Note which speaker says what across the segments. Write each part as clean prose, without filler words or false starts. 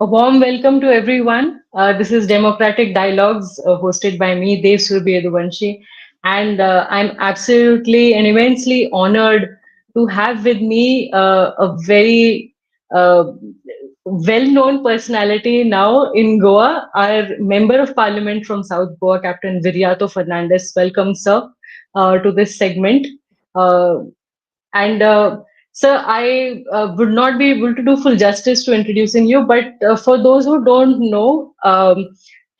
Speaker 1: A warm welcome to everyone. This is Democratic Dialogues hosted by me, Devsurabhee Yaduvanshi. And I'm absolutely and immensely honored to have with me a very uh, well known personality now in Goa, our Member of Parliament from South Goa, Captain Viriato Fernandes. Welcome, sir, to this segment. Uh, and Sir, I would not be able to do full justice to introducing you, but for those who don't know,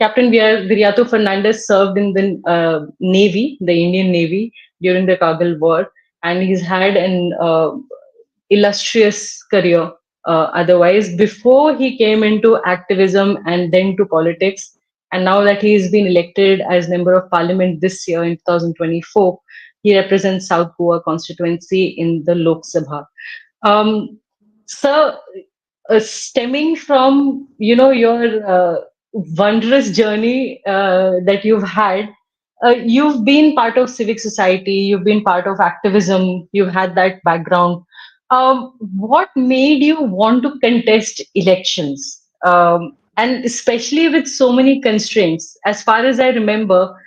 Speaker 1: Captain Viriato Fernandes served in the Navy, the Indian Navy, during the Kargil War, and he's had an illustrious career. Otherwise, before he came into activism and then to politics, and now that he's been elected as member of parliament this year in 2024, he represents South Goa constituency in the Lok Sabha. Um, Sir, stemming from your wondrous journey that you've had, you've been part of civic society, you've been part of activism, you've had that background. What made you want to contest elections, and especially with so many constraints? As far as I remember,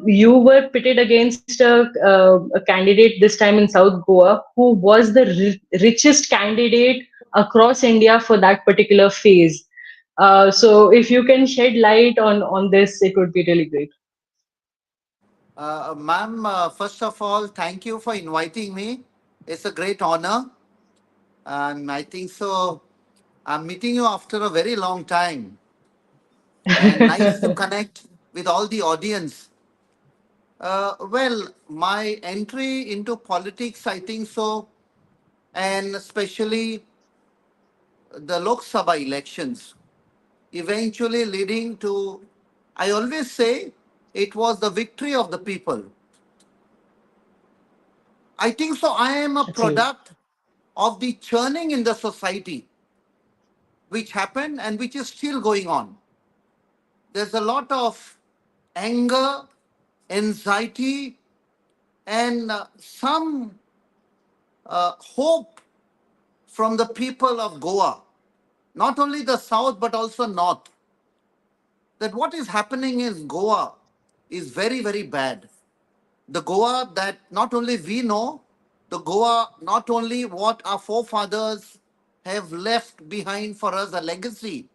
Speaker 1: you were pitted against a candidate this time in South Goa who was the richest candidate across India for that particular phase. So if you can shed light on this, it would be really great.
Speaker 2: Ma'am, first of all, thank you for inviting me. It's a great honor. And I think so. I'm meeting you after a very long time. And nice to connect with all the audience. Well, my entry into politics, I think so, and especially the Lok Sabha elections, eventually leading to, I always say, it was the victory of the people. I think so. I am a
Speaker 1: Absolutely.
Speaker 2: product of the churning in the society, which happened and which is still going on. There's a lot of anger, anxiety, and some hope from the people of Goa, not only the south but also north, that what is happening in Goa is very, very bad. The Goa that not only we know, the Goa not only what our forefathers have left behind for us a legacy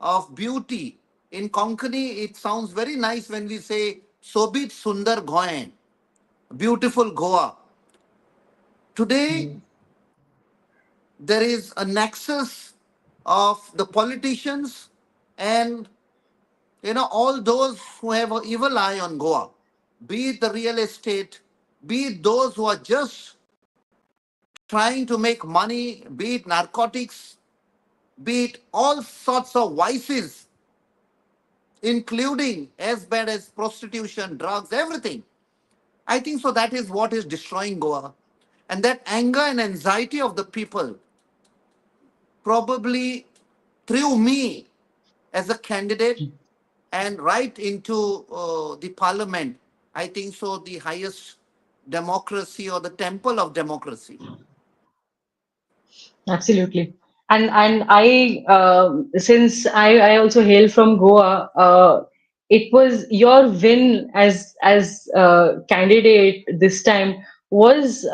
Speaker 2: of beauty. In Konkani, it sounds very nice when we say Sobit Sundar Goen, beautiful Goa. Today,
Speaker 1: Mm.
Speaker 2: there is a nexus of the politicians and all those who have an evil eye on Goa, be it the real estate, be it those who are just trying to make money, be it narcotics, be it all sorts of vices, including as bad as prostitution, drugs, everything. I think so that is what is destroying Goa. And that anger and anxiety of the people probably threw me as a candidate and right into the parliament. I think so, the highest democracy or the temple of democracy.
Speaker 1: Absolutely. And I since I also hail from Goa, it was your win as candidate this time was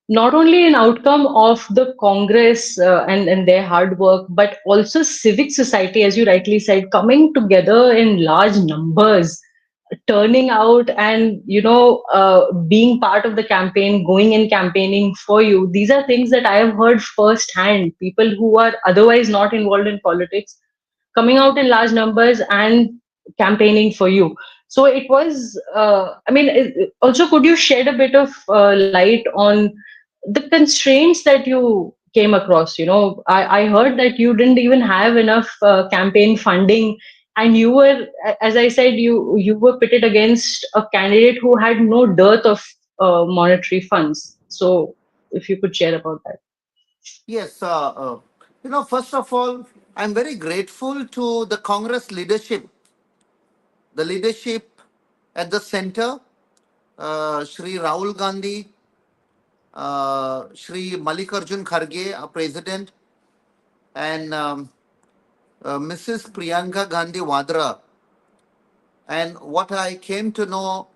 Speaker 1: not only an outcome of the Congress and their hard work, but also civic society, as you rightly said, coming together in large numbers, turning out and being part of the campaign, going and campaigning for you. These are things that I have heard firsthand. People who are otherwise not involved in politics coming out in large numbers and campaigning for you. So it was, also, could you shed a bit of light on the constraints that you came across? I heard that you didn't even have enough campaign funding, and you were, as I said, you were pitted against a candidate who had no dearth of monetary funds. So if you could share about that.
Speaker 2: Yes, first of all, I'm very grateful to the Congress leadership, the leadership at the center, Shri Rahul Gandhi, Shri Mallikarjun Kharge, our president, and Mrs. Priyanka Gandhi Vadra. And what I came to know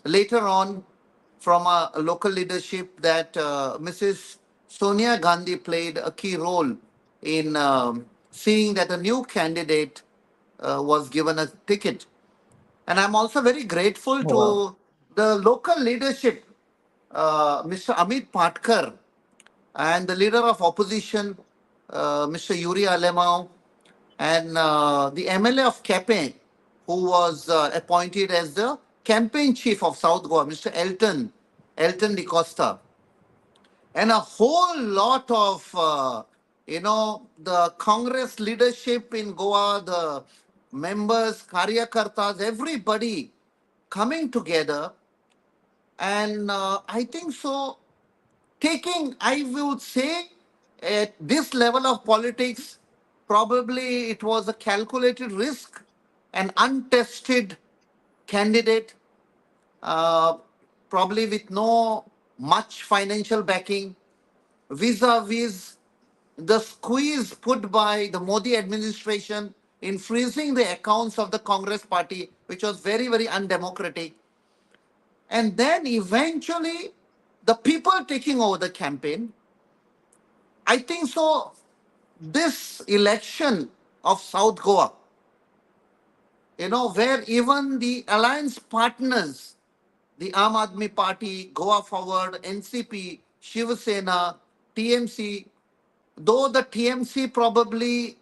Speaker 2: later on from a local leadership that Mrs. Sonia Gandhi played a key role in seeing that a new candidate was given a ticket. And I'm also very grateful
Speaker 1: Wow.
Speaker 2: to the local leadership, Mr. Amit Patkar, and the leader of opposition, Mr. Yuri Alemao, and the MLA of Cape, who was appointed as the campaign chief of South Goa, Mr. Elton Di Costa, and a whole lot of, the Congress leadership in Goa, the members, Karyakartas, everybody coming together. And I think so, taking, I would say, at this level of politics, probably it was a calculated risk, an untested candidate, uh, probably with no much financial backing, vis-a-vis the squeeze put by the Modi administration in freezing the accounts of the Congress party, which was very, very undemocratic. And then eventually, the people taking over the campaign, I think so. This election of South Goa, where even the alliance partners, the Aam Aadmi Party, Goa Forward, NCP, Shiv Sena, TMC, though the TMC probably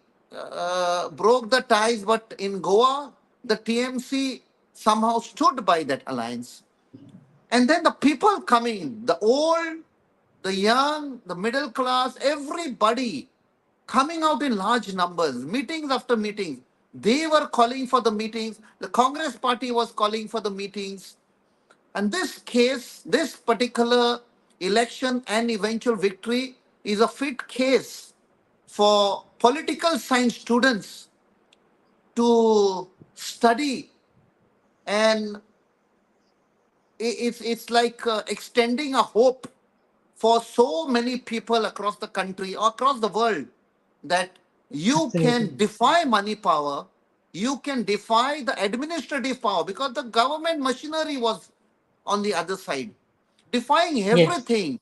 Speaker 2: broke the ties, but in Goa, the TMC somehow stood by that alliance. And then the people coming, the old, the young, the middle class, everybody coming out in large numbers, meetings after meetings. They were calling for the meetings. The Congress party was calling for the meetings. And this case, this particular election and eventual victory is a fit case for political science students to study, and it's like extending a hope for so many people across the country or across the world that you
Speaker 1: Absolutely.
Speaker 2: can defy money power, you can defy the administrative power because the government machinery was on the other side, defying
Speaker 1: Yes.
Speaker 2: everything,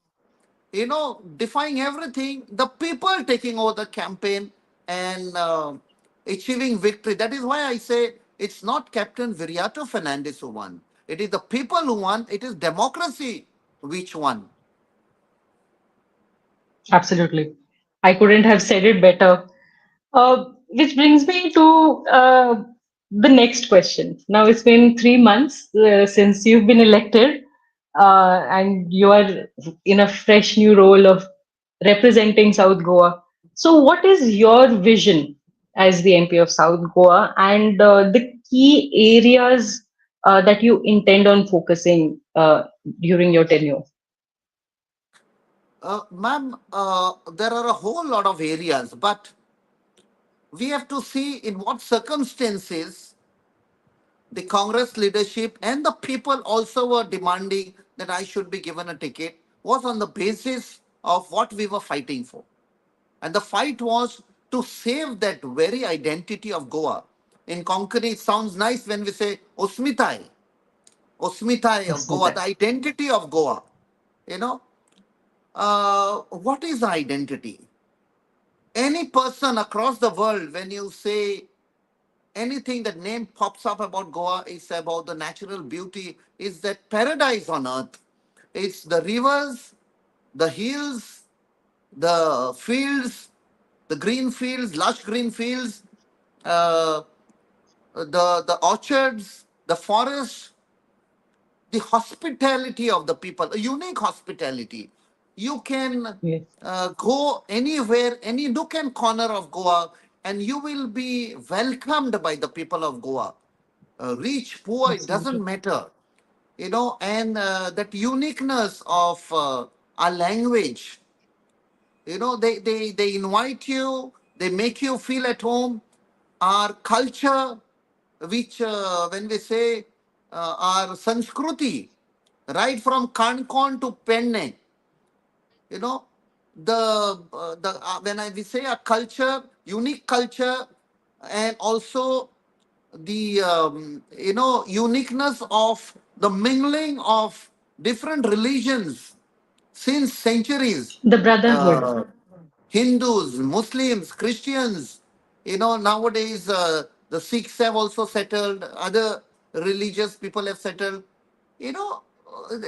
Speaker 2: defying everything, the people taking over the campaign and achieving victory. That is why I say it's not Captain Viriato Fernandes who won. It is the people who won. It is democracy which won.
Speaker 1: Absolutely. I couldn't have said it better. Which brings me to the next question. Now, it's been 3 months since you've been elected, and you are in a fresh new role of representing South Goa. So, what is your vision as the MP of South Goa and the key areas that you intend on focusing during your tenure?
Speaker 2: Ma'am, there are a whole lot of areas, but we have to see in what circumstances the Congress leadership and the people also were demanding that I should be given a ticket was on the basis of what we were fighting for. And the fight was to save that very identity of Goa. In Konkani, it sounds nice when we say Osmitai, Osmitai of Goa, the
Speaker 1: Asmita.
Speaker 2: identity of Goa. You know, what is the identity? Any person across the world, when you say anything that name pops up about Goa, is about the natural beauty, is that paradise on earth. It's the rivers, the hills, the fields, the green fields, lush green fields, uh, the orchards, the forests, the hospitality of the people, a unique hospitality. You can
Speaker 1: Yes,
Speaker 2: go anywhere, any nook and corner of Goa, and you will be welcomed by the people of Goa. Rich, poor, it doesn't
Speaker 1: absolutely.
Speaker 2: matter. And that uniqueness of our language, they invite you, they make you feel at home. Our culture, which when we say our Sanskruti, right from Kankon to Penne, you know, the when we say a culture, unique culture, and also the uniqueness of the mingling of different religions since centuries.
Speaker 1: The brotherhood.
Speaker 2: uh, Hindus, Muslims, Christians, nowadays the Sikhs have also settled, other religious people have settled. You know,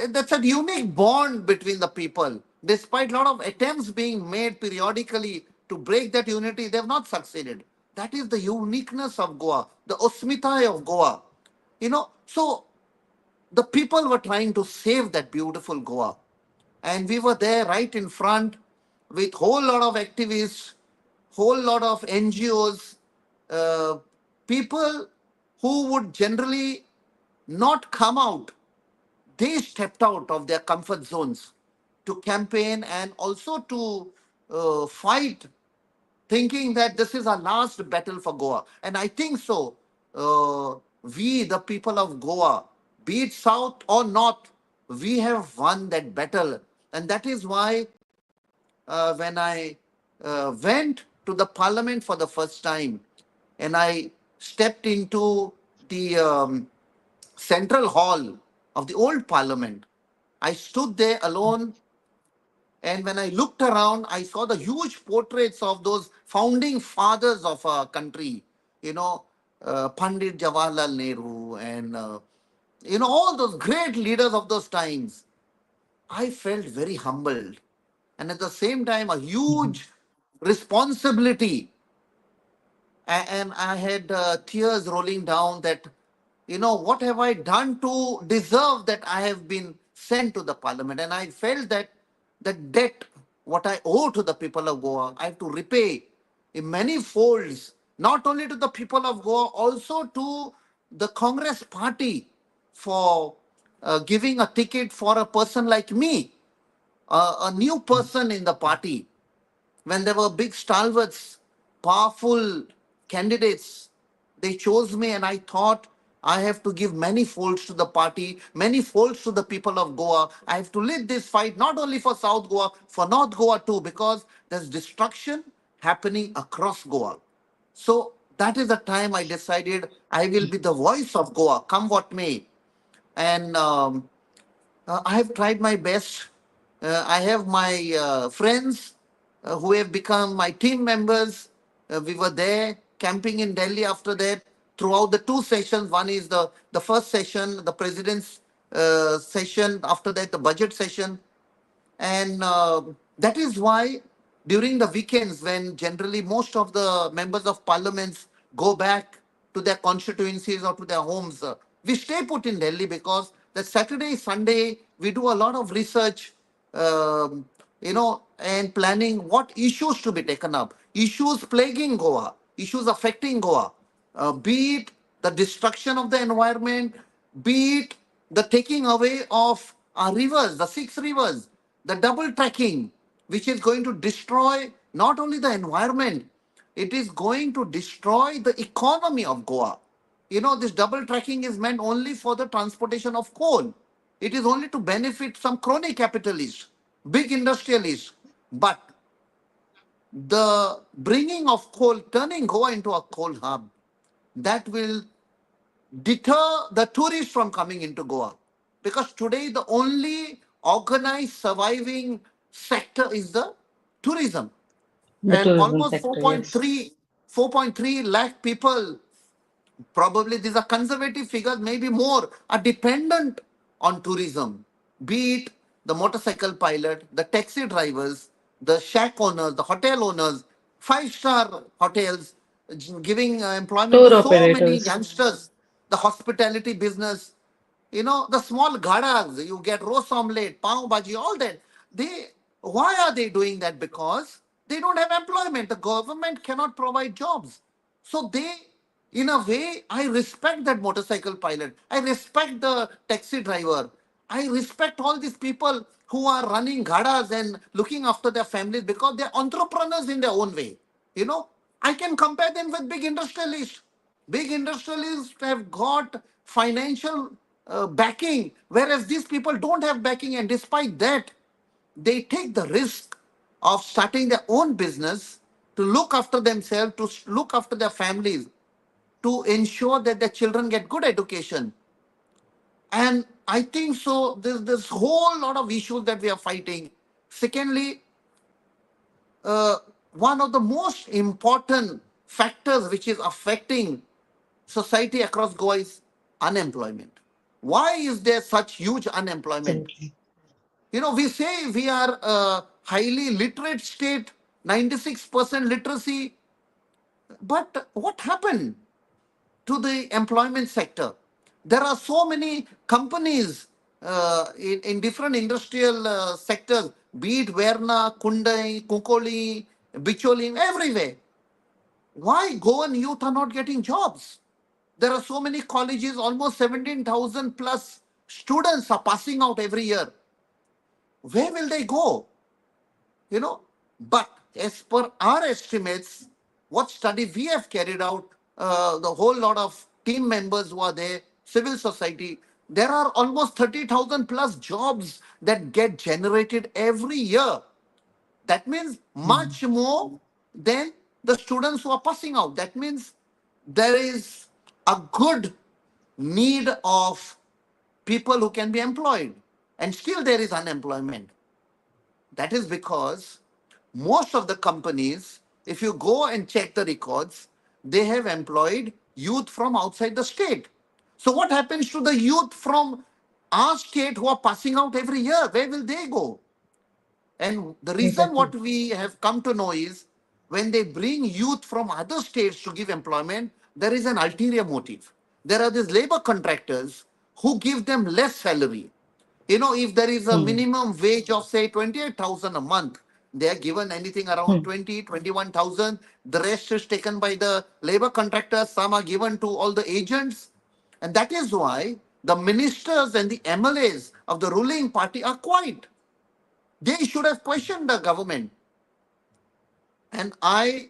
Speaker 2: that's a unique bond between the people. Despite a lot of attempts being made periodically to break that unity, they have not succeeded. That is the uniqueness of Goa, the osmitai of Goa. So the people were trying to save that beautiful Goa. And we were there right in front with whole lot of activists, whole lot of NGOs, uh, people who would generally not come out. They stepped out of their comfort zones to campaign and also to fight, thinking that this is our last battle for Goa. And I think so. We, the people of Goa, be it south or north, we have won that battle. And that is why when I went to the parliament for the first time and I stepped into the central hall of the old parliament, I stood there alone, and when I looked around, I saw the huge portraits of those founding fathers of our country, you know, Pandit Jawaharlal Nehru, and, all those great leaders of those times. I felt very humbled. And at the same time, a huge responsibility, and I had tears rolling down that, what have I done to deserve that I have been sent to the parliament? And I felt that the debt, what I owe to the people of Goa, I have to repay in many folds, not only to the people of Goa, also to the Congress party for giving a ticket for a person like me, a new person in the party, when there were big stalwarts, powerful candidates. They chose me, and I thought I have to give many folds to the party, many folds to the people of Goa. I have to lead this fight not only for South Goa, for North Goa too, because there's destruction happening across Goa. So that is the time I decided I will be the voice of Goa, come what may. And I have tried my best. I have my friends who have become my team members. We were there camping in Delhi after that throughout the two sessions. One is the first session, the president's session, after that, the budget session. And that is why during the weekends, when generally most of the members of parliaments go back to their constituencies or to their homes, we stay put in Delhi, because the Saturday, Sunday, we do a lot of research, and planning what issues to be taken up, issues plaguing Goa, issues affecting Goa, be it the destruction of the environment, be it the taking away of our rivers, the six rivers, the double tracking, which is going to destroy not only the environment, it is going to destroy the economy of Goa. This double tracking is meant only for the transportation of coal. It is only to benefit some crony capitalists, big industrialists. But the bringing of coal, turning Goa into a coal hub, that will deter the tourists from coming into Goa. Because today the only organized surviving sector is the tourism.
Speaker 1: The
Speaker 2: And
Speaker 1: tourism
Speaker 2: almost
Speaker 1: sector, yes.
Speaker 2: 4.3 lakh people, probably these are conservative figures, maybe more, are dependent on tourism, be it the motorcycle pilot, the taxi drivers, the shack owners, the hotel owners, five-star hotels, giving employment to
Speaker 1: Tour
Speaker 2: so many
Speaker 1: operators.
Speaker 2: youngsters, the hospitality business, the small gadas, you get roast omelette, pav bhaji, all that. They, why are they doing that? Because they don't have employment. The government cannot provide jobs. So they, in a way, I respect that motorcycle pilot. I respect the taxi driver. I respect all these people who are running gadas and looking after their families, because they're entrepreneurs in their own way. You know, I can compare them with big industrialists. Big industrialists have got financial backing, whereas these people don't have backing, and despite that, they take the risk of starting their own business to look after themselves, to look after their families, to ensure that their children get good education. And I think so. There's this whole lot of issues that we are fighting. Secondly, uh, one of the most important factors which is affecting society across Goa is unemployment. Why is there such huge unemployment?
Speaker 1: Absolutely.
Speaker 2: We say we are a highly literate state, 96% literacy, but what happened to the employment sector? There are so many companies in different industrial sectors, be it Verna, Kundai, Kukoli, Bicholi, everywhere. Why Goan youth are not getting jobs? There are so many colleges, almost 17,000 plus students are passing out every year. Where will they go? you know. But as per our estimates, what study we have carried out, the whole lot of team members who are there, civil society, there are almost 30,000 plus jobs that get generated every year. That means
Speaker 1: Mm.
Speaker 2: much more than the students who are passing out. That means there is a good need of people who can be employed, and still there is unemployment. That is because most of the companies, if you go and check the records, they have employed youth from outside the state. So, what happens to the youth from our state who are passing out every year? Where will they go? And the reason
Speaker 1: Exactly.
Speaker 2: what we have come to know is when they bring youth from other states to give employment, there is an ulterior motive. There are these labor contractors who give them less salary. If there is a
Speaker 1: Mm.
Speaker 2: minimum wage of say 28,000 a month, they are given anything around
Speaker 1: Mm.
Speaker 2: 20, 21,000. The rest is taken by the labor contractors. Some are given to all the agents. And that is why the ministers and the MLAs of the ruling party are quiet. They should have questioned the government. And I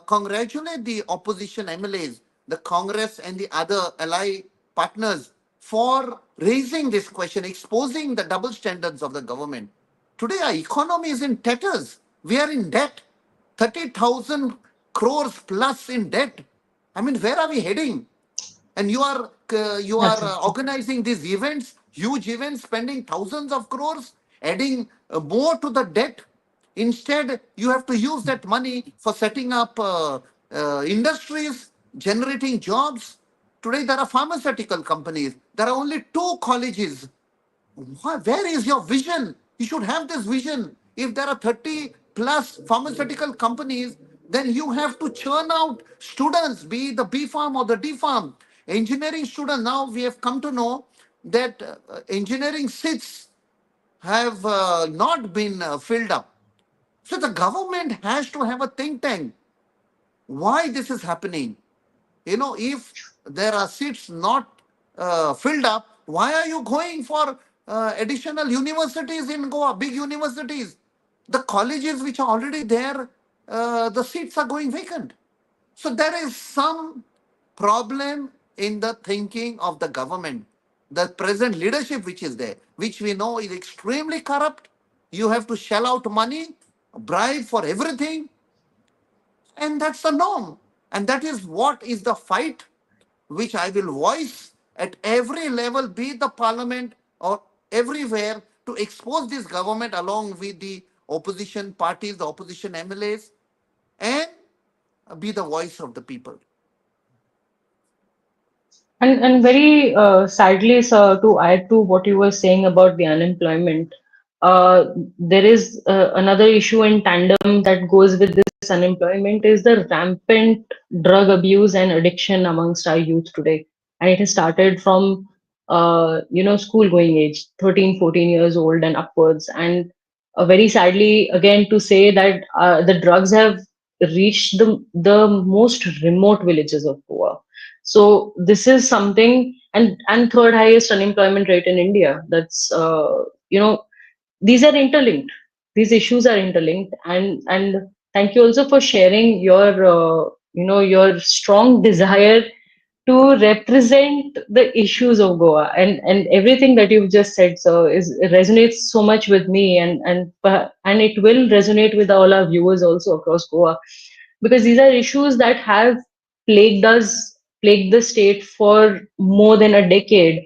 Speaker 2: congratulate the opposition MLAs, the Congress, and the other ally partners for raising this question, exposing the double standards of the government. Today, our economy is in tatters. We are in debt, 30,000 crores plus in debt. I mean, where are we heading? And you are
Speaker 1: Absolutely.
Speaker 2: organizing these events, huge events, spending thousands of crores, adding more to the debt. Instead, you have to use that money for setting up industries, generating jobs. Today, there are pharmaceutical companies. There are only two colleges. Where is your vision? You should have this vision. If there are 30 plus pharmaceutical companies, then you have to churn out students, be it the B farm or the D farm. Engineering students, now we have come to know that engineering seats have not been filled up. So the government has to have a think tank. Why this is happening? If there are seats not filled up, why are you going for additional universities in Goa, big universities? The colleges which are already there, the seats are going vacant. So there is some problem in the thinking of the government, the present leadership which is there, which we know is extremely corrupt. You have to shell out money, bribe for everything, and that's the norm. And that is what is the fight which I will voice at every level, be it the parliament or everywhere, to expose this government along with the opposition parties, the opposition MLAs, and be the voice of the people.
Speaker 1: And very sadly, sir, to add to what you were saying about the unemployment, uh, there is another issue in tandem that goes with this unemployment is the rampant drug abuse and addiction amongst our youth today. And it has started from, school going age, 13, 14 years old and upwards. And very sadly, again, to say that the drugs have reached the most remote villages of Goa. So this is something, and third highest unemployment rate in India. That's these are interlinked. These issues are interlinked, and thank you also for sharing your your strong desire to represent the issues of Goa, and everything that you've just said, so is resonates so much with me, and it will resonate with all our viewers also across Goa. because these are issues that have plagued the state for more than a decade,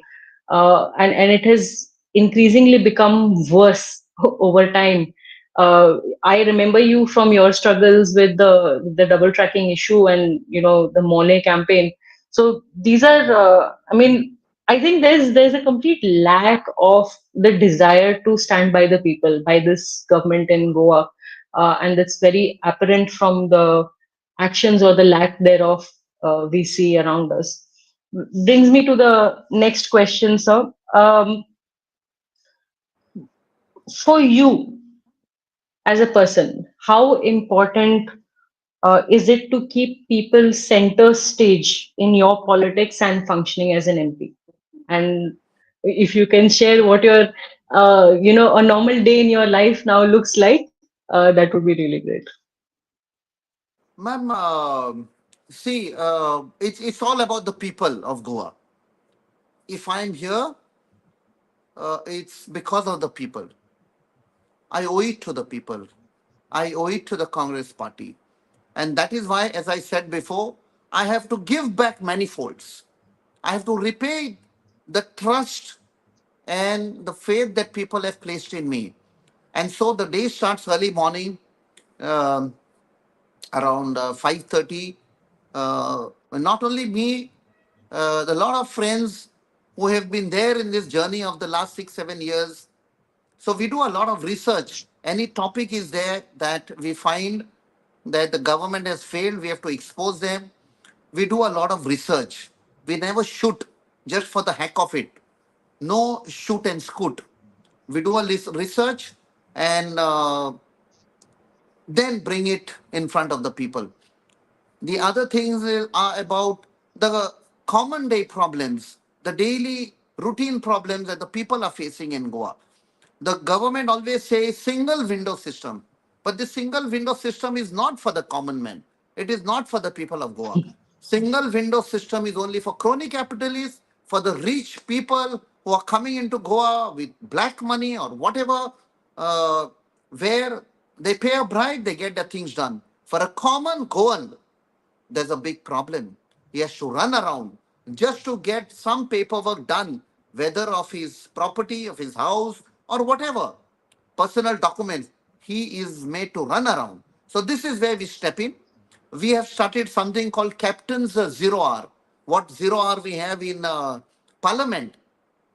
Speaker 1: and it has increasingly become worse over time. I remember you from your struggles with the double tracking issue and the Monet campaign. So these are, I mean, I think there's a complete lack of the desire to stand by the people by this government in Goa, and that's very apparent from the actions or the lack thereof we see around us. Brings me to the next question, sir. For you as a person, how important is it to keep people center stage in your politics and functioning as an MP? And if you can share what your, a normal day in your life now looks like, that would be really great.
Speaker 2: Ma'am, see, it's all about the people of Goa. If I'm here, it's because of the people. I owe it to the people. I owe it to the Congress party. And that is why, as I said before, I have to give back manifolds. I have to repay the trust and the faith that people have placed in me. And so the day starts early morning, um, around 5:30. Not only me, a lot of friends who have been there in this journey of the last 6 7 years. So we do a lot of research. Any topic is there that we find that the government has failed, we have to expose them. We do a lot of research. We never shoot just for the heck of it. No shoot and scoot. We do a research and then bring it in front of the people. The other things are about the common day problems, the daily routine problems that the people are facing in Goa. The government always says single window system, but the single window system is not for the common man. It is not for the people of Goa. Single window system is only for crony capitalists, for the rich people who are coming into Goa with black money or whatever, uh, where they pay a bribe, they get the things done. For a common Goan, there's a big problem. He has to run around just to get some paperwork done, whether of his property, of his house, or whatever personal documents. He is made to run around. So this is where we step in. We have started something called Captain's Zero Hour. What zero hour we have in Parliament,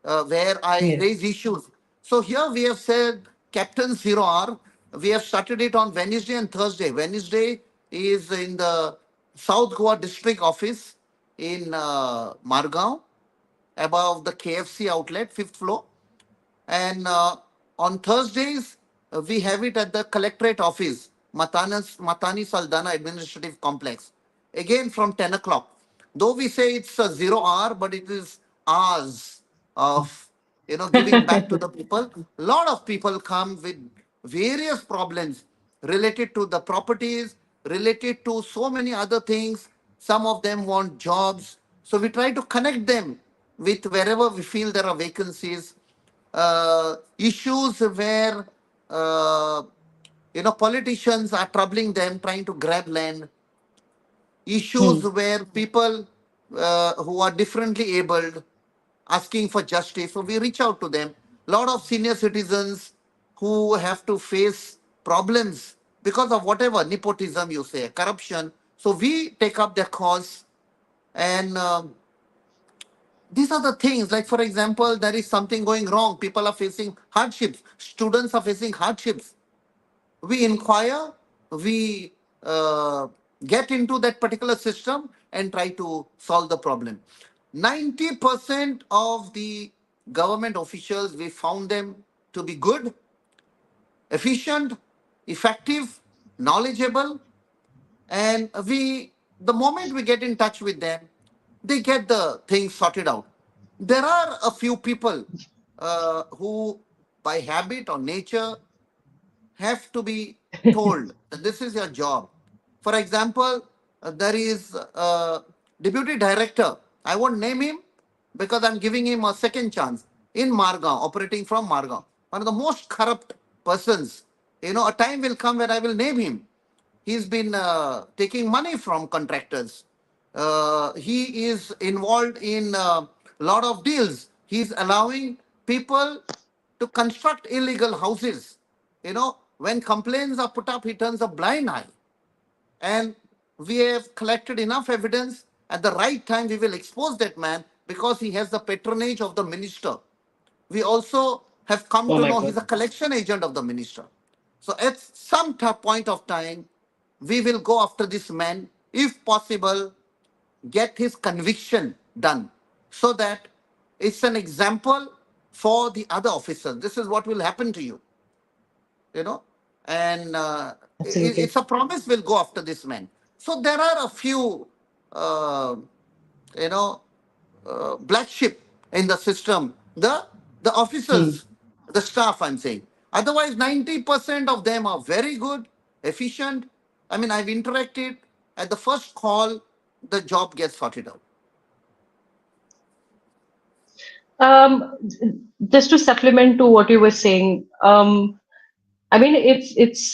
Speaker 2: where I
Speaker 1: Yes.
Speaker 2: raise issues. So here we have said Captain Zero Hour. We have started it on Wednesday and Thursday. Wednesday is in the South Goa district office in Margao, above the KFC outlet, fifth floor. And on Thursdays, we have it at the collectorate office, Matani Saldana Administrative Complex, again from 10 o'clock. Though we say it's a zero hour, but it is hours of giving back to the people. A lot of people come with various problems related to the properties, related to so many other things. Some of them want jobs. So we try to connect them with wherever we feel there are vacancies, issues where politicians are troubling them, trying to grab land, issues
Speaker 1: Hmm.
Speaker 2: where people who are differently abled asking for justice. So we reach out to them. A lot of senior citizens who have to face problems because of whatever nepotism you say, corruption. So we take up their cause, and these are the things. Like for example, there is something going wrong. People are facing hardships. Students are facing hardships. We inquire, we get into that particular system and try to solve the problem. 90% of the government officials, we found them to be good, efficient, effective, knowledgeable, and the moment we get in touch with them, they get the things sorted out. There are a few people who, by habit or nature, have to be told that this is your job. For example, there is a deputy director. I won't name him because I'm giving him a second chance in Margao, operating from Margao. One of the most corrupt persons. A time will come where I will name him. He's been taking money from contractors. He is involved in a lot of deals. He's allowing people to construct illegal houses. When complaints are put up, he turns a blind eye. And we have collected enough evidence. At the right time, we will expose that man because he has the patronage of the minister. We also have come
Speaker 1: Oh
Speaker 2: to
Speaker 1: my
Speaker 2: know
Speaker 1: God.
Speaker 2: he's a collection agent of the minister. So at some point of time, we will go after this man, if possible, get his conviction done, so that it's an example for the other officers. This is what will happen to you, you know, and
Speaker 1: Absolutely.
Speaker 2: it's a promise we'll go after this man. So there are a few, uh, you know, black sheep in the system, the
Speaker 1: Hmm.
Speaker 2: officers, the staff, I'm saying. Otherwise, 90% of them are very good, efficient. I mean, I've interacted. At the first call, the job gets sorted out.
Speaker 1: Um, just to supplement to what you were saying, I mean, it's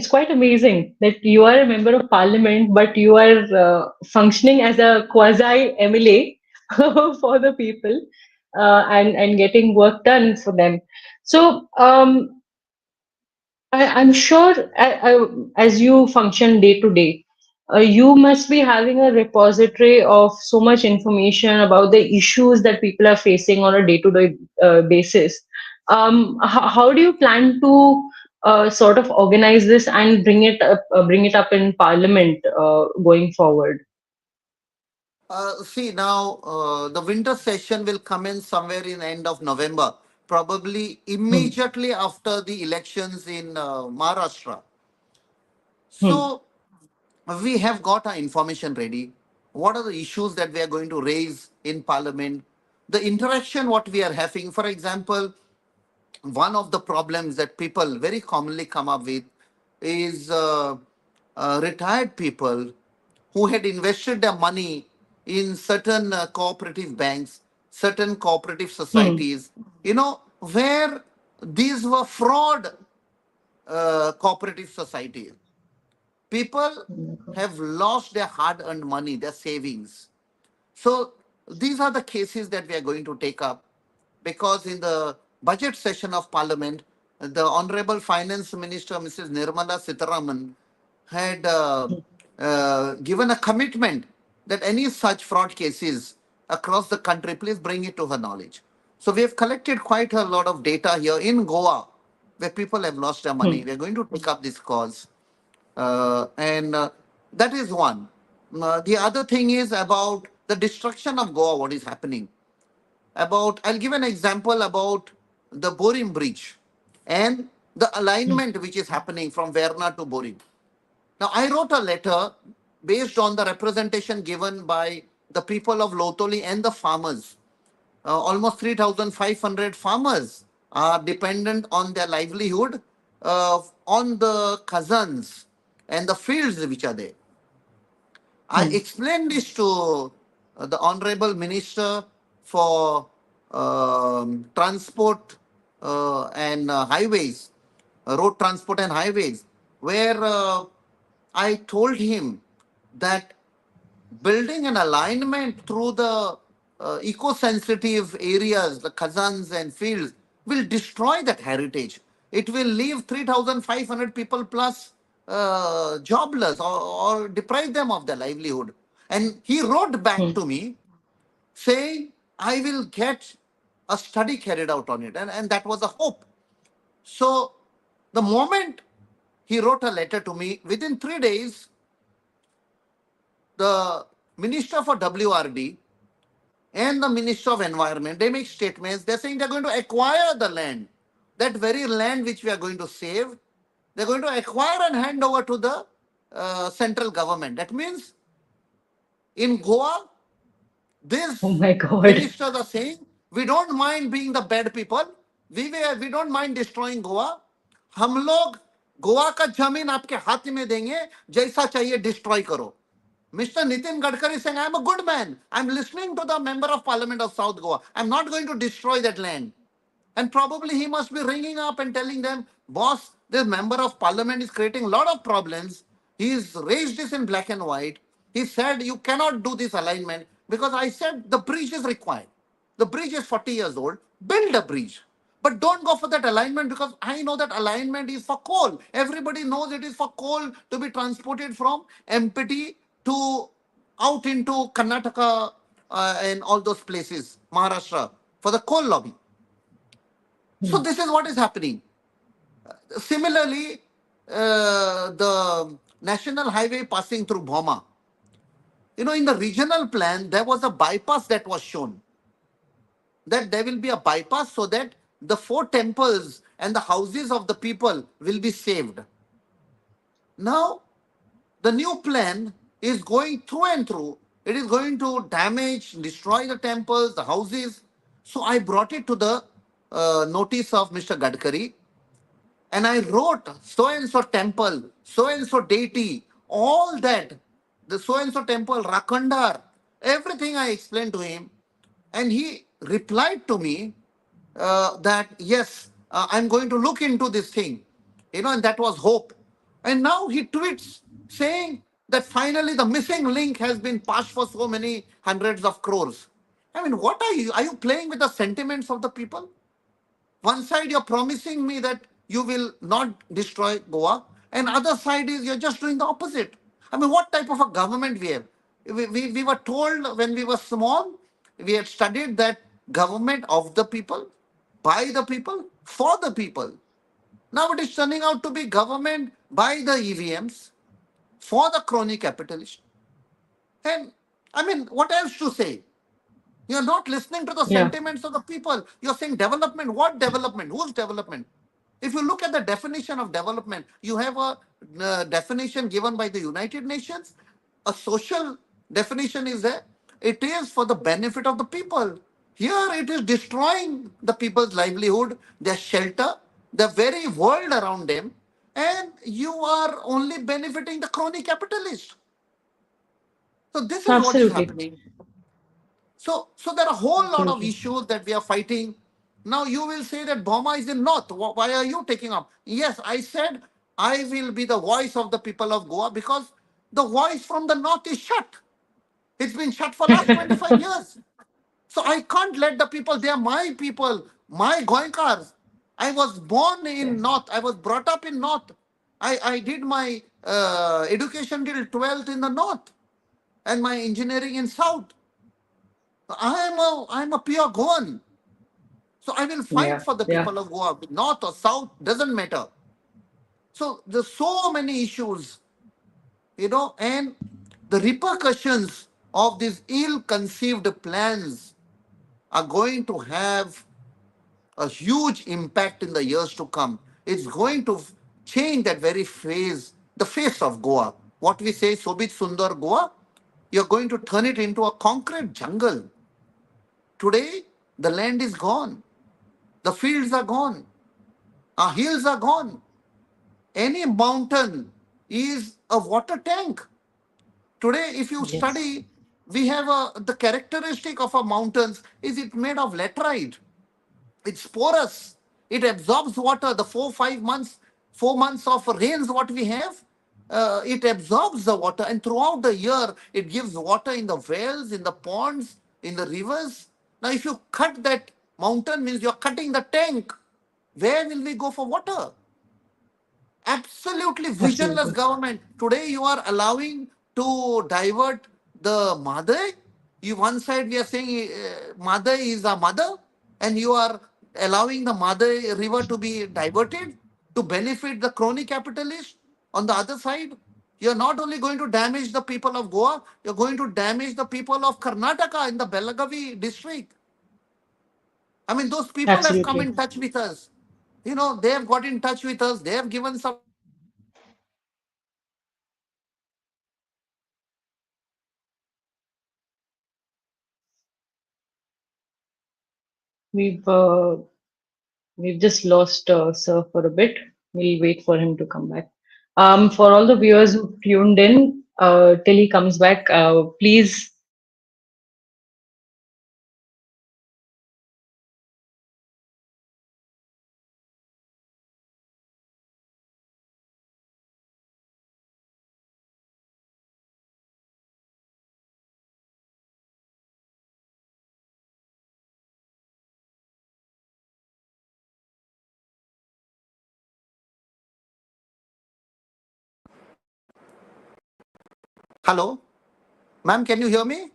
Speaker 1: quite amazing that you are a member of parliament, but you are functioning as a quasi MLA for the people, and getting work done for them. So I'm sure, as you function day to day, you must be having a repository of so much information about the issues that people are facing on a day to day basis. How do you plan to sort of organize this and bring it up in Parliament going forward?
Speaker 2: See, now the winter session will come in somewhere in end of November, probably
Speaker 1: Hmm.
Speaker 2: immediately after the elections in Maharashtra.
Speaker 1: Hmm.
Speaker 2: So we have got our information ready. What are the issues that we are going to raise in Parliament? The interaction what we are having, for example, one of the problems that people very commonly come up with is retired people who had invested their money in certain cooperative banks, certain cooperative
Speaker 1: Hmm.
Speaker 2: societies, where these were fraud cooperative societies. People
Speaker 1: Oh my God.
Speaker 2: have lost their hard earned money, their savings. So these are the cases that we are going to take up, because in the budget session of Parliament, the Honorable Finance Minister, Mrs. Nirmala Sitharaman, had given a commitment that any such fraud cases across the country, please bring it to her knowledge. So we have collected quite a lot of data here in Goa where people have lost their money.
Speaker 1: Hmm.
Speaker 2: We are going to take up this cause. And that is one. The other thing is about the destruction of Goa, what is happening. I'll give an example about the Borim Bridge and the
Speaker 1: Hmm.
Speaker 2: alignment which is happening from Verna to Borim. Now, I wrote a letter based on the representation given by the people of Lotoli and the farmers. Almost 3,500 farmers are dependent on their livelihood on the cousins and the fields which are there. I
Speaker 1: Hmm.
Speaker 2: explained this to the Honorable Minister for Transport and Highways, Road Transport and Highways, where I told him that building an alignment through the eco-sensitive areas, the khazans and fields, will destroy that heritage. It will leave 3,500 people plus jobless, or deprive them of their livelihood. And he wrote back
Speaker 1: Hmm.
Speaker 2: to me saying, I will get a study carried out on it. And that was a hope. So the moment he wrote a letter to me, within 3 days, the Minister for WRD and the Minister of Environment, they make statements. They're saying they're going to acquire the land. That very land which we are going to save, they're going to acquire and hand over to the central government. That means in Goa,
Speaker 1: Oh
Speaker 2: these
Speaker 1: my God.
Speaker 2: ministers are saying, we don't mind being the bad people. We don't mind destroying Goa. हम लोग गोवा का जमीन आपके हाथ में देंगे, जैसा चाहिए डिस्ट्रॉय करो. Mr. Nitin Gadkari saying, I'm a good man. I'm listening to the member of parliament of South Goa. I'm not going to destroy that land. And probably he must be ringing up and telling them, boss, This member of parliament is creating a lot of problems. He's raised this in black and white. He said, you cannot do this alignment because I said the bridge is required. The bridge is 40 years old. Build a bridge. But don't go for that alignment because I know that alignment is for coal. Everybody knows it is for coal to be transported from Empty to out into Karnataka and all those places, Maharashtra, for the coal lobby. So
Speaker 1: Hmm.
Speaker 2: this is what is happening. Similarly, the national highway passing through Bhoma. In the regional plan, there was a bypass that was shown that there will be a bypass so that the four temples and the houses of the people will be saved. Now, the new plan is going through and through. It is going to damage, destroy the temples, the houses. So I brought it to the notice of Mr. Gadkari. And I wrote so and so temple, so and so deity, all that, the so and so temple, Rakandar, everything I explained to him. And he replied to me that, yes, I'm going to look into this thing. And that was hope. And now he tweets saying that finally the missing link has been passed for so many hundreds of crores. I mean, what are you? Are you playing with the sentiments of the people? One side you're promising me that you will not destroy Goa, and other side is you're just doing the opposite. I mean, what type of a government we have? We were told when we were small, we had studied that government of the people, by the people, for the people. Now it is turning out to be government by the EVMs, for the crony capitalist. And I mean, what else to say? You're not listening to the
Speaker 1: Yeah,
Speaker 2: sentiments of the people. You're saying development. What development? Whose development? If you look at the definition of development, you have a definition given by the United Nations. A social definition is there. It is for the benefit of the people. Here it is destroying the people's livelihood, their shelter, the very world around them, and you are only benefiting the crony capitalist. So this is what is
Speaker 1: absolutely.
Speaker 2: happening. So there are a whole lot of
Speaker 1: Absolutely.
Speaker 2: issues that we are fighting. Now you will say that Burma is in North. Why are you taking up? Yes, I said I will be the voice of the people of Goa because the voice from the North is shut. It's been shut for last 25 years. So I can't let the people, they are my people, my Goenkars. I was born in
Speaker 1: Yes.
Speaker 2: North. I was brought up in North. I did my education till 12th in the North and my engineering in South. I'm a pure Goan. So I will fight
Speaker 1: Yeah.
Speaker 2: for the
Speaker 1: Yeah.
Speaker 2: people of Goa, north or south, doesn't matter. So there's so many issues, and the repercussions of these ill-conceived plans are going to have a huge impact in the years to come. It's going to change that very phase, the face of Goa. What we say, Sobit Sundar Goa, you're going to turn it into a concrete jungle. Today, the land is gone. The fields are gone. Our hills are gone. Any mountain is a water tank. Today, if you
Speaker 1: Yes.
Speaker 2: study, we have the characteristic of our mountains is it made of laterite. It's porous. It absorbs water. The 4 5 months, 4 months of rains what we have, it absorbs the water, and throughout the year it gives water in the wells, in the ponds, in the rivers. Now, if you cut that mountain, means you're cutting the tank. Where will we go for water? Absolutely visionless
Speaker 1: Absolutely.
Speaker 2: government. Today you are allowing to divert the mother. You one side we are saying mother is a mother, and you are allowing the mother river to be diverted to benefit the crony capitalist. On the other side, you're not only going to damage the people of Goa, you're going to damage the people of Karnataka in the Belagavi district. I mean, those people have come
Speaker 1: Absolutely.
Speaker 2: in touch with us. They have got in touch with us. They have given some documents. We have submitted to them. We have given them the documents.
Speaker 1: We've uh, we've just lost Sir for a bit. We'll wait for him to come back. For all the viewers who tuned in, till he comes back, please
Speaker 2: Hello, ma'am, can you hear me?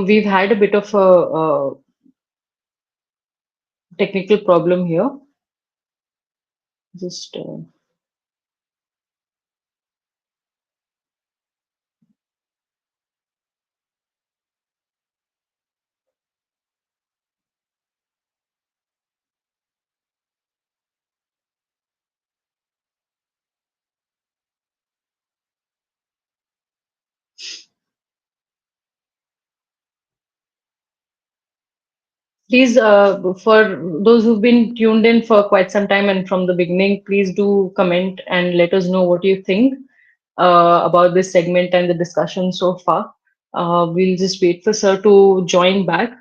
Speaker 1: We've had a bit of a technical problem here. Just please, for those who've been tuned in for quite some time and from the beginning, please do comment and let us know what you think about this segment and the discussion so far. We'll just wait for Sir to join back.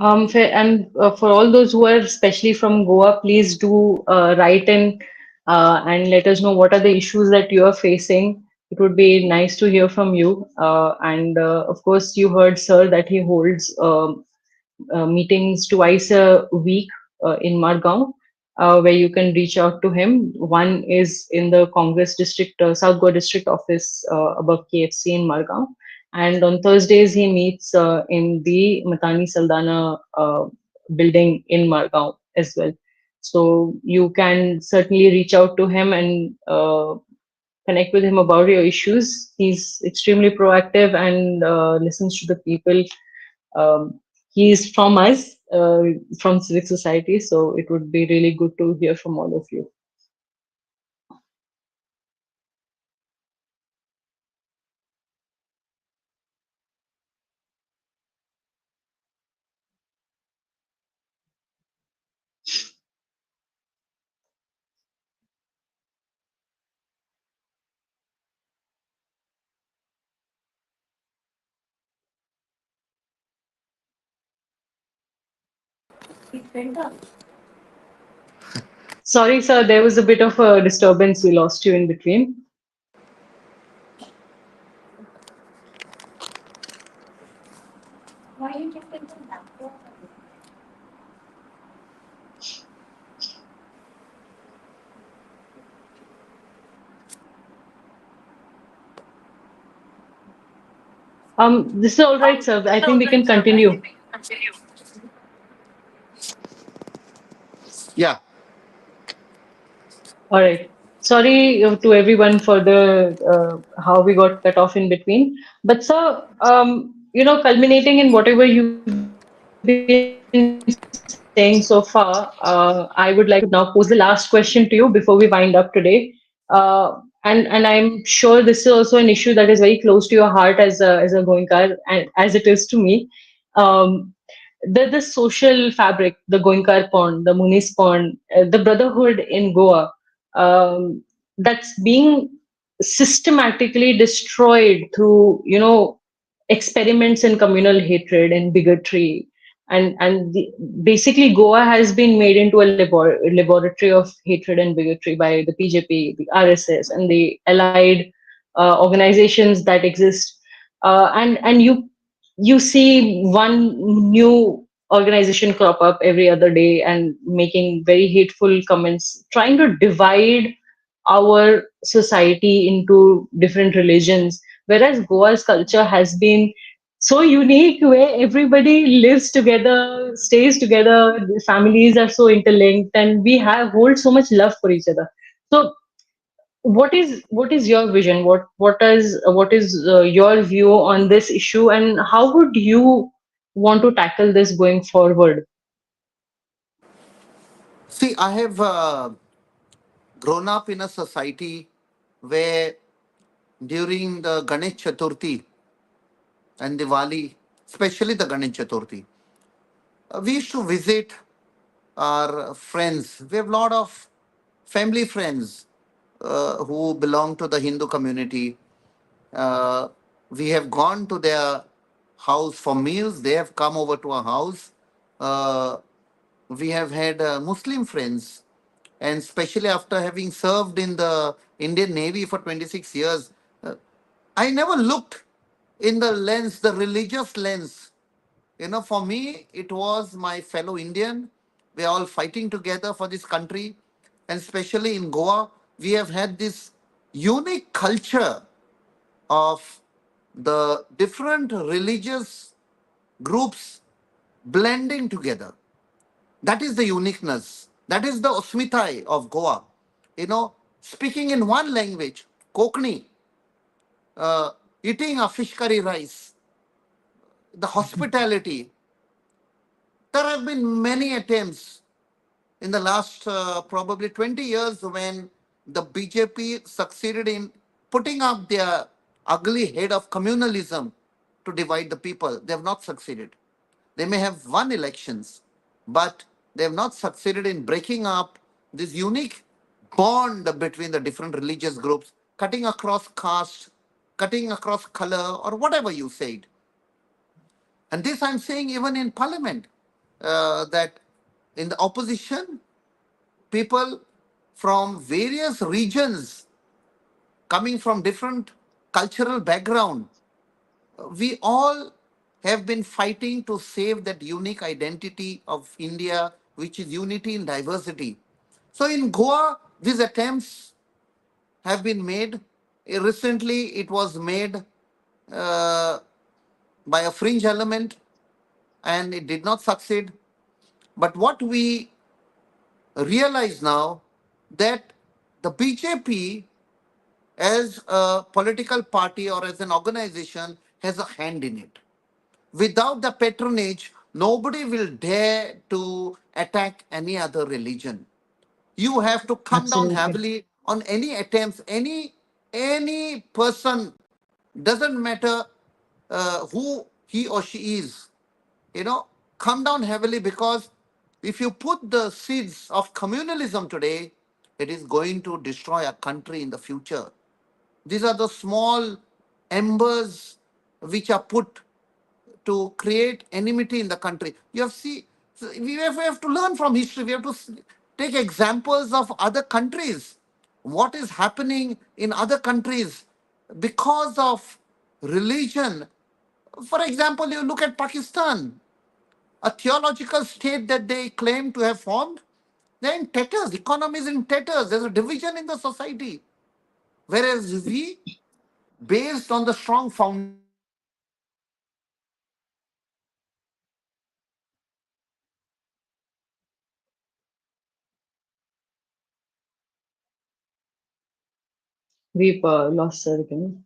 Speaker 1: For all those who are especially from Goa, please do write in and let us know what are the issues that you are facing. It would be nice to hear from you. And of course, you heard, Sir, that he holds meetings twice a week in Margao, where you can reach out to him. One is in the Congress district, South Goa district office above KFC in Margao. And on Thursdays, he meets in the Matani Saldana building in Margao as well. So you can certainly reach out to him and connect with him about your issues. He's extremely proactive and listens to the people. He's from us, from Civic Society, so it would be really good to hear from all of you. Sorry, sir, there was a bit of a disturbance. We lost you in between. This is all right, sir. I think we can continue.
Speaker 2: Yeah.
Speaker 1: All right. Sorry to everyone for the how we got cut off in between. But sir, culminating in whatever you've been saying so far, I would like to now pose the last question to you before we wind up today. And I'm sure this is also an issue that is very close to your heart as a Goinkar, and as it is to me. Um, the social fabric, the Goinkar Pond, the Munis Pond, the brotherhood in Goa, um, that's being systematically destroyed through, experiments in communal hatred and bigotry. Basically, Goa has been made into a laboratory of hatred and bigotry by the BJP, the RSS, and the allied organizations that exist. And you see one new organization crop up every other day and making very hateful comments, trying to divide our society into different religions, whereas Goa's culture has been so unique, where everybody lives together, stays together, the families are so interlinked, and we have hold so much love for each other. So what is your vision? What is your view on this issue, and how would you want to tackle this going forward?
Speaker 2: See, I have grown up in a society where during the Ganesh Chaturthi and Diwali, especially the Ganesh Chaturthi, we used to visit our friends. We have a lot of family friends who belong to the Hindu community. Uh, we have gone to their house for meals. They have come over to our house. Uh, we have had Muslim friends, and especially after having served in the Indian Navy for 26 years, uh, I never looked in the lens, the religious lens. For me, it was my fellow Indian. We're all fighting together for this country. And especially in Goa, we have had this unique culture of the different religious groups blending together. That is the uniqueness. That is the osmitai of Goa. Speaking in one language, Kokni, uh, eating a fish curry rice, the hospitality. There have been many attempts in the last probably 20 years when the BJP succeeded in putting up their ugly head of communalism to divide the people. They have not succeeded. They may have won elections, but they have not succeeded in breaking up this unique bond between the different religious groups, cutting across caste, cutting across color, or whatever you said. And this I'm saying even in parliament, that in the opposition, people from various regions coming from different cultural background, we all have been fighting to save that unique identity of India, which is unity in diversity. So in Goa, these attempts have been made. Recently, it was made uh, by a fringe element and it did not succeed. But what we realize now that the BJP as a political party or as an organization has a hand in it. Without the patronage, nobody will dare to attack any other religion. You have to come down
Speaker 1: Absolutely.
Speaker 2: heavily on any attempts, any person, doesn't matter who he or she is, you know, come down heavily because if you put the seeds of communalism today, it is going to destroy a country in the future. These are the small embers which are put to create enmity in the country. You have see, so we have to learn from history. We have to take examples of other countries. What is happening in other countries because of religion? For example, you look at Pakistan, a theological state that they claim to have formed. They're in tatters. Economy is in tatters. There's a division in the society. Whereas we, based on the strong foundation of Islam, based on the strong
Speaker 1: We've lost her again.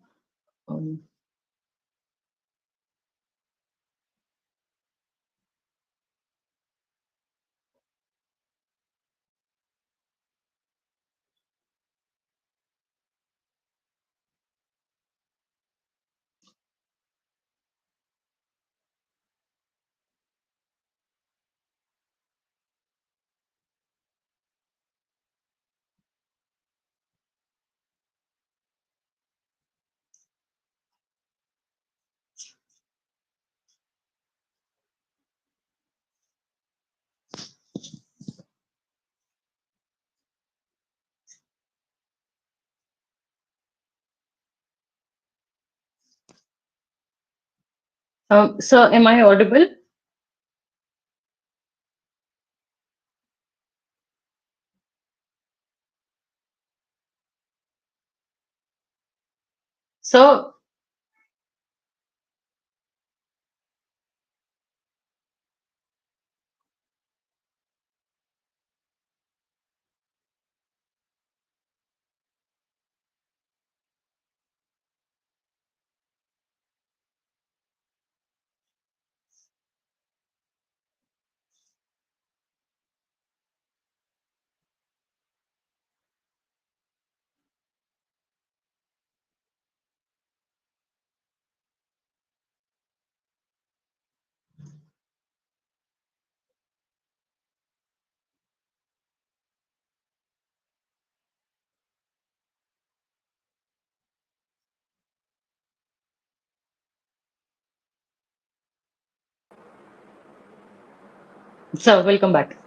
Speaker 1: Um, sir, am I audible? So, welcome back.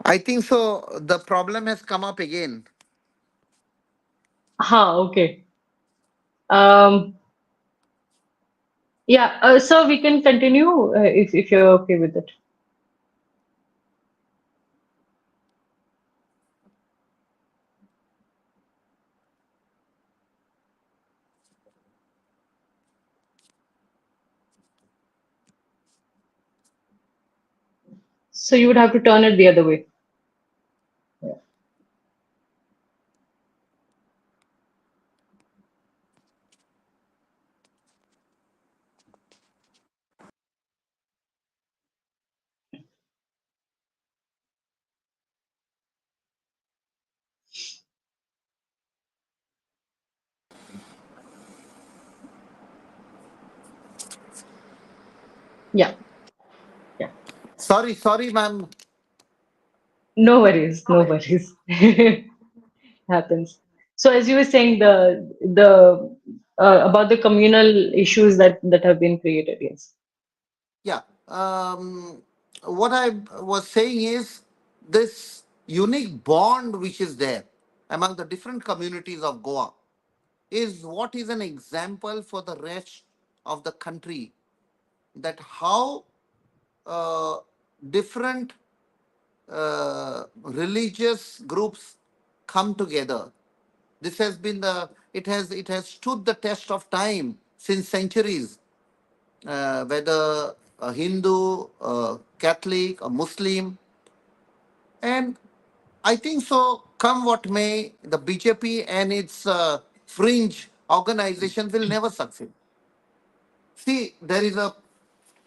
Speaker 2: I think so. The problem has come up again.
Speaker 1: Okay. Um, yeah, so we can continue if you're okay with it. So you would have to turn it the other way. Yeah. Yeah. Yeah.
Speaker 2: Sorry, ma'am.
Speaker 1: No worries. No worries. Happens. So as you were saying, the about the communal issues that have been created. Yes.
Speaker 2: Yeah. What I was saying is this unique bond which is there among the different communities of Goa is what is an example for the rest of the country, that how uh, different religious groups come together. This has been the it has stood the test of time since centuries, whether a Hindu, a Catholic, a Muslim, and I think so. Come what may, the BJP and its fringe organization will never succeed. See, there is a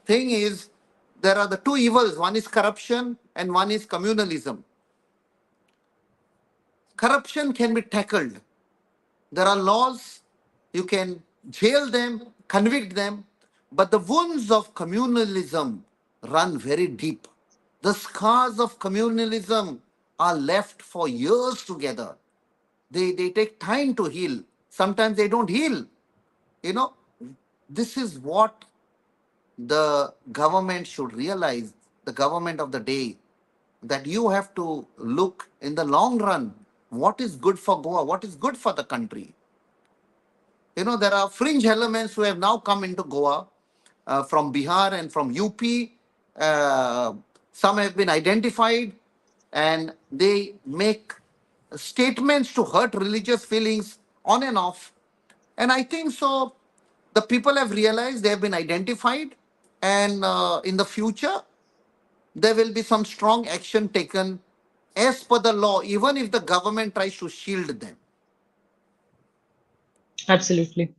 Speaker 2: thing is there are the two evils. One is corruption and one is communalism. Corruption can be tackled. There are laws, you can jail them, convict them, but the wounds of communalism run very deep. The scars of communalism are left for years together. They take time to heal. Sometimes they don't heal. You know, this is what the government should realize, the government of the day, that you have to look in the long run what is good for Goa, what is good for the country. You know, there are fringe elements who have now come into Goa from Bihar and from UP. Uh, some have been identified and they make statements to hurt religious feelings on and off. And I think so, the people have realized they have been identified, and in the future, there will be some strong action taken as per the law, even if the government tries to shield them.
Speaker 1: Absolutely.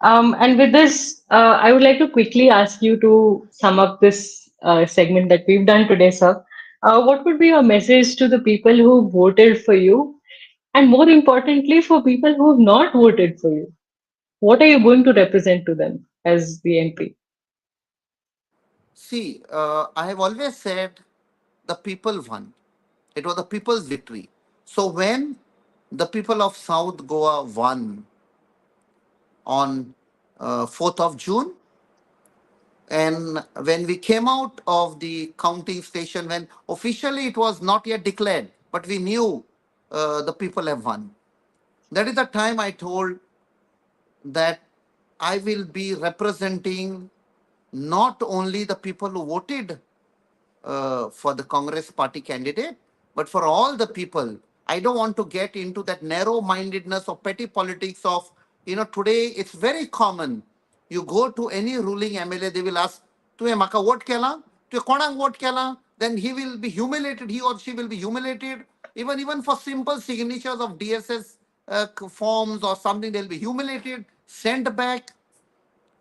Speaker 1: And with this, I would like to quickly ask you to sum up this segment that we've done today, sir. What would be your message to the people who voted for you, and more importantly, for people who have not voted for you? What are you going to represent to them as the MP?
Speaker 2: See, I have always said the people won. It was the people's victory. So when the people of South Goa won on 4th of June, and when we came out of the counting station, when officially it was not yet declared, but we knew the people have won. That is the time I told that I will be representing not only the people who voted for the Congress party candidate, But for all the people, I don't want to get into that narrow mindedness of petty politics of, today it's very common. You go to any ruling MLA, they will ask, "Tu maka vote kela? Tu konang vote kela?" Then he will be humiliated, he or she will be humiliated. Even for simple signatures of DSS forms or something, they'll be humiliated, sent back.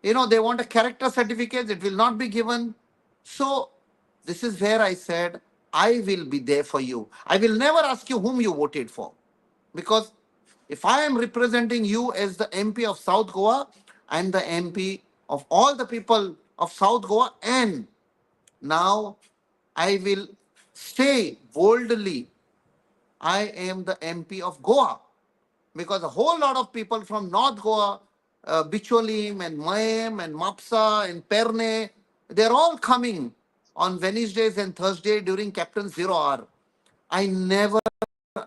Speaker 2: They want a character certificate, it will not be given. So, this is where I said, I will be there for you. I will never ask you whom you voted for. Because if I am representing you as the MP of South Goa, I am the MP of all the people of South Goa, and now I will say boldly, I am the MP of Goa, because a whole lot of people from North Goa, Bicholim and Mayam and Mapsa and Perne, they're all coming on Wednesdays and Thursday during Captain Zero Hour. I never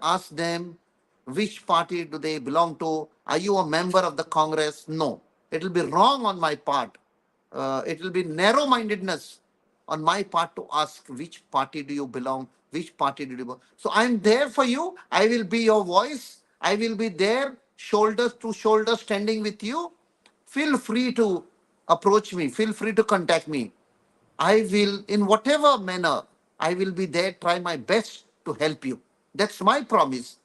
Speaker 2: ask them which party do they belong to. Are you a member of the Congress? No. It will be wrong on my part. It will be narrow mindedness on my part to ask which party do you belong, which party do you belong. So I'm there for you. I will be your voice. I will be there, shoulders to shoulder, standing with you. Feel free to approach me. Feel free to contact me. I will, in whatever manner, I will be there, try my best to help you. That's my promise.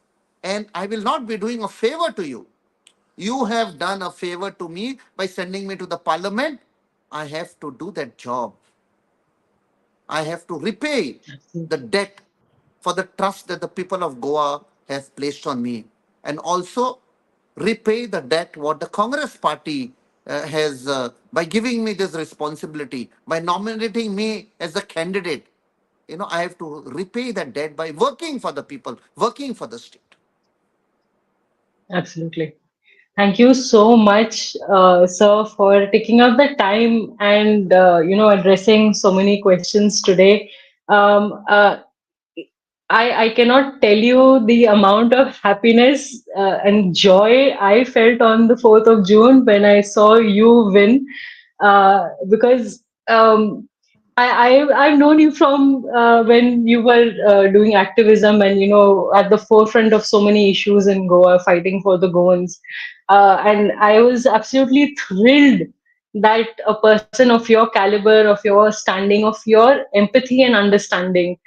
Speaker 2: And I will not be doing a favor to you. You have done a favor to me by sending me to the parliament. I have to do that job. I have to repay the
Speaker 1: Absolutely.
Speaker 2: debt for the trust that the people of Goa has placed on me, and also repay the debt what the Congress party has by giving me this responsibility, by nominating me as a candidate. I have to repay that debt by working for the people, working for the state.
Speaker 1: Absolutely. Thank you so much, sir, for taking out the time and addressing so many questions today. Um, uh, I cannot tell you the amount of happiness and joy I felt on the 4th of June when I saw you win. Because I've known you from when you were doing activism and at the forefront of so many issues in Goa, fighting for the Goans, and I was absolutely thrilled that a person of your caliber, of your standing, of your empathy and understanding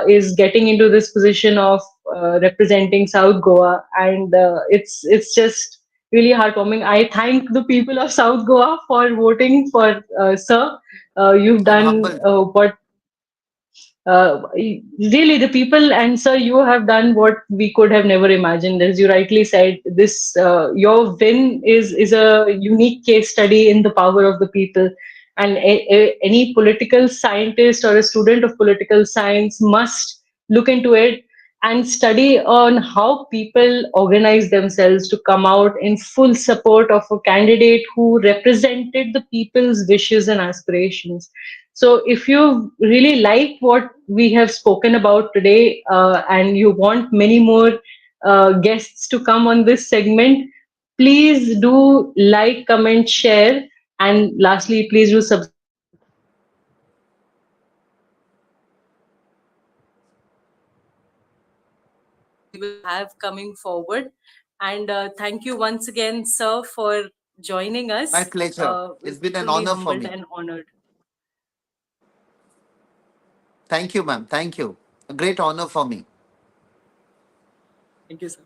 Speaker 1: is getting into this position of representing South Goa, and it's just really heartwarming. I thank the people of South Goa for voting for Sir. You've
Speaker 2: I'm
Speaker 1: done
Speaker 2: humbled.
Speaker 1: what really the people, and sir, you have done what we could have never imagined. As you rightly said, this your win is a unique case study in the power of the people, and any political scientist or a student of political science must look into it and study on how people organize themselves to come out in full support of a candidate who represented the people's wishes and aspirations. So, if you really like what we have spoken about today and you want many more guests to come on this segment, please do like, comment, share, and lastly, please do subscribe to our channel. There are many more segments that we will have coming forward. And thank you once again, sir, for joining
Speaker 2: My
Speaker 1: us.
Speaker 2: pleasure. It's
Speaker 1: We're
Speaker 2: been an
Speaker 1: truly
Speaker 2: honor for
Speaker 1: humbled
Speaker 2: me.
Speaker 1: and honored.
Speaker 2: Thank you, ma'am. Thank you. A great honor for me.
Speaker 1: Thank you, sir.